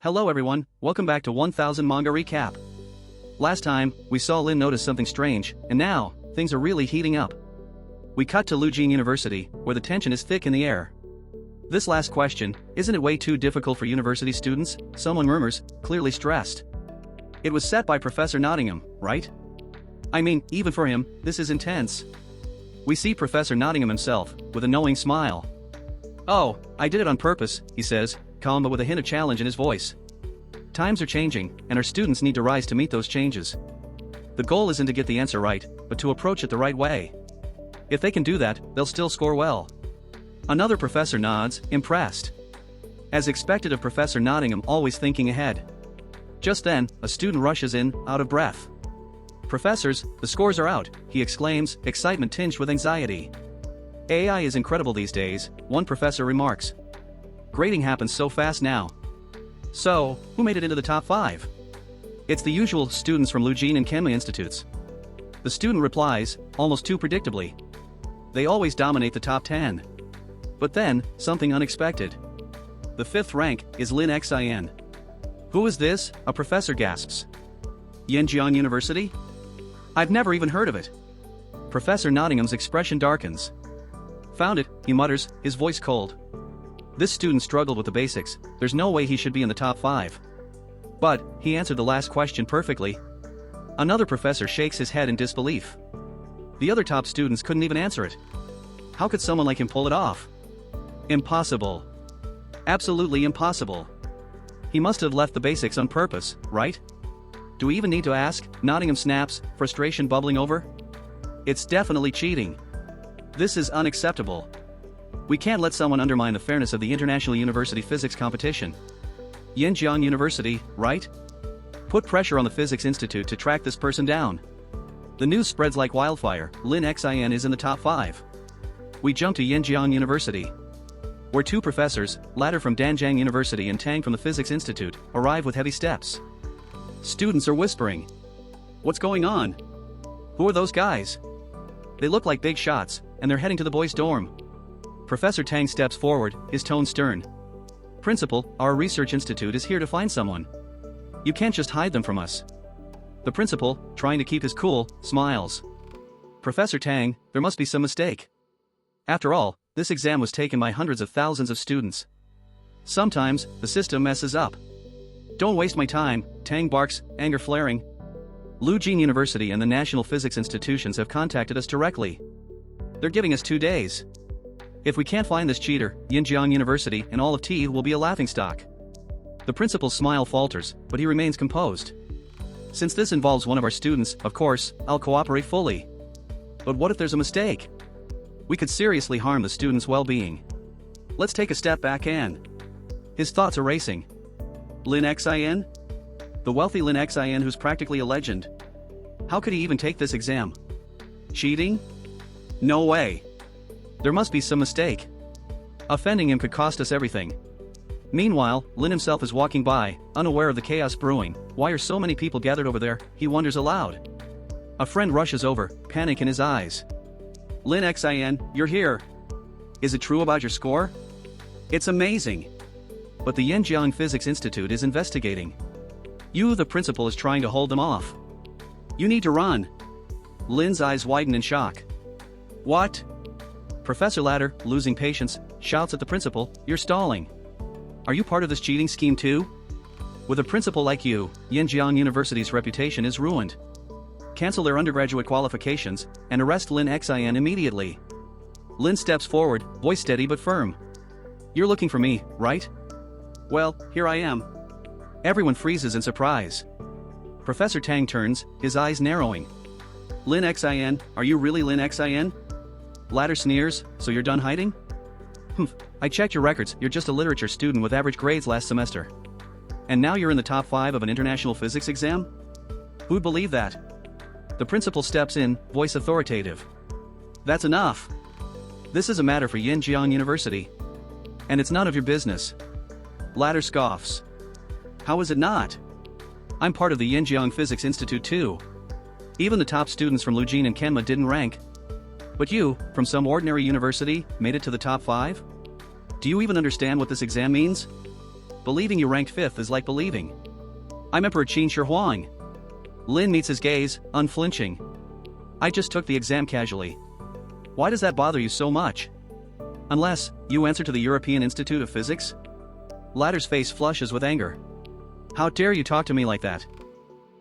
Hello everyone, welcome back to 1000 Manga Recap. Last time, we saw Lin notice something strange, and now, things are really heating up. We cut to Lujin University, where the tension is thick in the air. This last question, isn't it way too difficult for university students? Someone murmurs, clearly stressed. It was set by Professor Nottingham, right? I mean, even for him, this is intense. We see Professor Nottingham himself, with a knowing smile. Oh, I did it on purpose, he says, calm but with a hint of challenge in his voice. Times are changing, and our students need to rise to meet those changes. The goal isn't to get the answer right, but to approach it the right way. If they can do that, they'll still score well. Another professor nods, impressed. As expected of Professor Nottingham, always thinking ahead. Just then, a student rushes in, out of breath. Professors, the scores are out, he exclaims, excitement tinged with anxiety. AI is incredible these days, one professor remarks. Grading happens so fast now. So, who made it into the top 5? It's the usual students from Lujin and Kenma institutes. The student replies, almost too predictably. They always dominate the top 10. But then, something unexpected. The 5th rank is Lin Xin. Who is this? A professor gasps. Yenjiang University? I've never even heard of it. Professor Nottingham's expression darkens. Found it, he mutters, his voice cold. This student struggled with the basics, there's no way he should be in the top 5. But, he answered the last question perfectly. Another professor shakes his head in disbelief. The other top students couldn't even answer it. How could someone like him pull it off? Impossible. Absolutely impossible. He must have left the basics on purpose, right? Do we even need to ask? Nottingham snaps, frustration bubbling over. It's definitely cheating. This is unacceptable. We can't let someone undermine the fairness of the International University Physics Competition. Yenjiang University, right? Put pressure on the Physics Institute to track this person down. The news spreads like wildfire, Lin Xin is in the top 5. We jump to Yenjiang University, where two professors, latter from Danjiang University and Tang from the Physics Institute, arrive with heavy steps. Students are whispering. What's going on? Who are those guys? They look like big shots, and they're heading to the boys' dorm. Professor Tang steps forward, his tone stern. Principal, our research institute is here to find someone. You can't just hide them from us. The principal, trying to keep his cool, smiles. Professor Tang, there must be some mistake. After all, this exam was taken by hundreds of thousands of students. Sometimes, the system messes up. Don't waste my time, Tang barks, anger flaring. Lujin University and the National Physics Institutions have contacted us directly. They're giving us 2 days. If we can't find this cheater, Yenjiang University and all of TE will be a laughingstock. The principal's smile falters, but he remains composed. Since this involves one of our students, of course, I'll cooperate fully. But what if there's a mistake? We could seriously harm the student's well-being. Let's take a step back and... His thoughts are racing. Lin Xin? The wealthy Lin Xin who's practically a legend. How could he even take this exam? Cheating? No way. There must be some mistake. Offending him could cost us everything. Meanwhile, Lin himself is walking by, unaware of the chaos brewing. Why are so many people gathered over there? He wonders aloud. A friend rushes over, panic in his eyes. Lin Xin, you're here. Is it true about your score? It's amazing. But the Yenjiang Physics Institute is investigating. You, the principal, is trying to hold them off. You need to run. Lin's eyes widen in shock. What? Professor Ladder, losing patience, shouts at the principal, you're stalling. Are you part of this cheating scheme too? With a principal like you, Yenjiang University's reputation is ruined. Cancel their undergraduate qualifications, and arrest Lin Xin immediately. Lin steps forward, voice steady but firm. You're looking for me, right? Well, here I am. Everyone freezes in surprise. Professor Tang turns, his eyes narrowing. Lin Xin, are you really Lin Xin? Ladder sneers, so you're done hiding? I checked your records, you're just a literature student with average grades last semester. And now you're in the top 5 of an international physics exam? Who'd believe that? The principal steps in, voice authoritative. That's enough. This is a matter for Yenjiang University. And it's none of your business. Ladder scoffs. How is it not? I'm part of the Yenjiang Physics Institute too. Even the top students from Lujin and Kenma didn't rank. But you, from some ordinary university, made it to the top 5? Do you even understand what this exam means? believing you ranked 5th is like believing I'm Emperor Qin Shi Huang. Lin meets his gaze, unflinching. I just took the exam casually. Why does that bother you so much? Unless you answer to the European Institute of Physics? Latter's face flushes with anger. How dare you talk to me like that?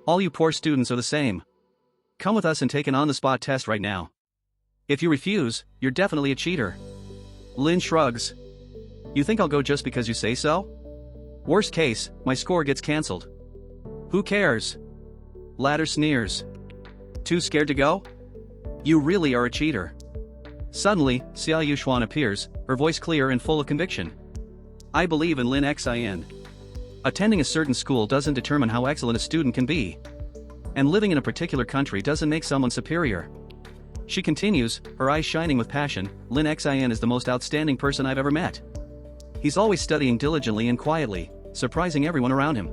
All you poor students are the same. Come with us and take an on-the-spot test right now. If you refuse, you're definitely a cheater. Lin shrugs. You think I'll go just because you say so? Worst case, my score gets cancelled. Who cares? Latter sneers. Too scared to go? You really are a cheater. Suddenly, Xia Yuxuan appears, her voice clear and full of conviction. I believe in Lin Xin. Attending a certain school doesn't determine how excellent a student can be. And living in a particular country doesn't make someone superior. She continues, her eyes shining with passion. Lin Xin is the most outstanding person I've ever met. He's always studying diligently and quietly, surprising everyone around him.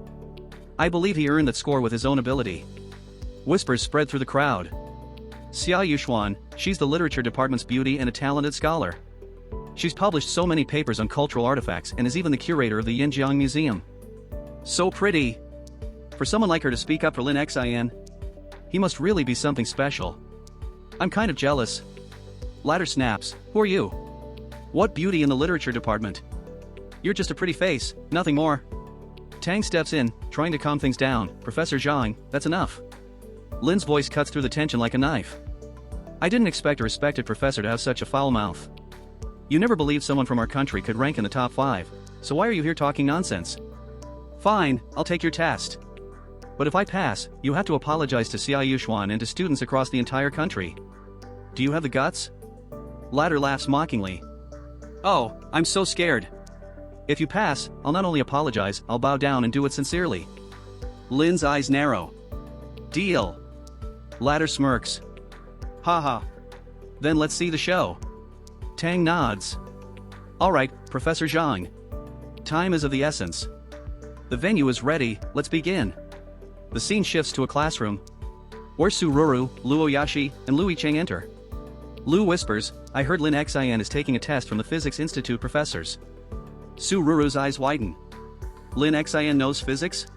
I believe he earned that score with his own ability. Whispers spread through the crowd. Xia Yuxuan, she's the literature department's beauty and a talented scholar. She's published so many papers on cultural artifacts and is even the curator of the Yinjiang Museum. So pretty. For someone like her to speak up for Lin Xin, he must really be something special. I'm kind of jealous. Latter snaps, who are you? What beauty in the literature department? You're just a pretty face, nothing more. Tang steps in, trying to calm things down. Professor Zhang, that's enough. Lin's voice cuts through the tension like a knife. I didn't expect a respected professor to have such a foul mouth. You never believed someone from our country could rank in the top 5, so why are you here talking nonsense? Fine, I'll take your test. But if I pass, you have to apologize to Xia Yuxuan and to students across the entire country. Do you have the guts? Latter laughs mockingly. Oh, I'm so scared. If you pass, I'll not only apologize, I'll bow down and do it sincerely. Lin's eyes narrow. Deal. Latter smirks. Haha. Then let's see the show. Tang nods. Alright, Professor Zhang. Time is of the essence. The venue is ready, let's begin. The scene shifts to a classroom. Where Su Ruru, Luo Yashi, and Lu Yicheng enter. Lu whispers, I heard Lin Xin is taking a test from the Physics Institute professors. Su Ruru's eyes widen. Lin Xin knows physics?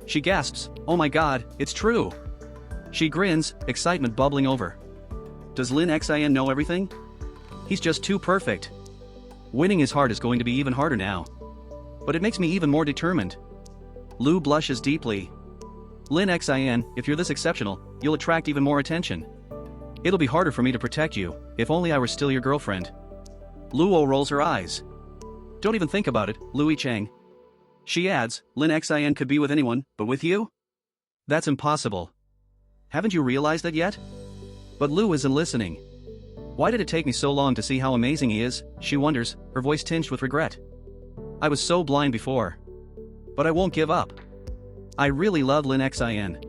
She gasps, oh my god, it's true. She grins, excitement bubbling over. Does Lin Xin know everything? He's just too perfect. Winning his heart is going to be even harder now. But it makes me even more determined. Lu blushes deeply. Lin Xin, if you're this exceptional, you'll attract even more attention. It'll be harder for me to protect you, if only I were still your girlfriend. Luo rolls her eyes. Don't even think about it, Lu Yicheng. She adds, Lin Xin could be with anyone, but with you? That's impossible. Haven't you realized that yet? But Lu isn't listening. Why did it take me so long to see how amazing he is, she wonders, her voice tinged with regret. I was so blind before. But I won't give up. I really love Lin Xin.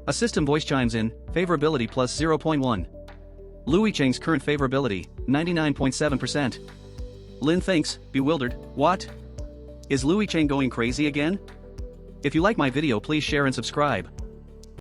A system voice chimes in, favorability plus 0.1. Lu Yicheng's current favorability, 99.7%. Lin thinks, bewildered, what? Is Lu Yicheng going crazy again? If you like my video, please share and subscribe.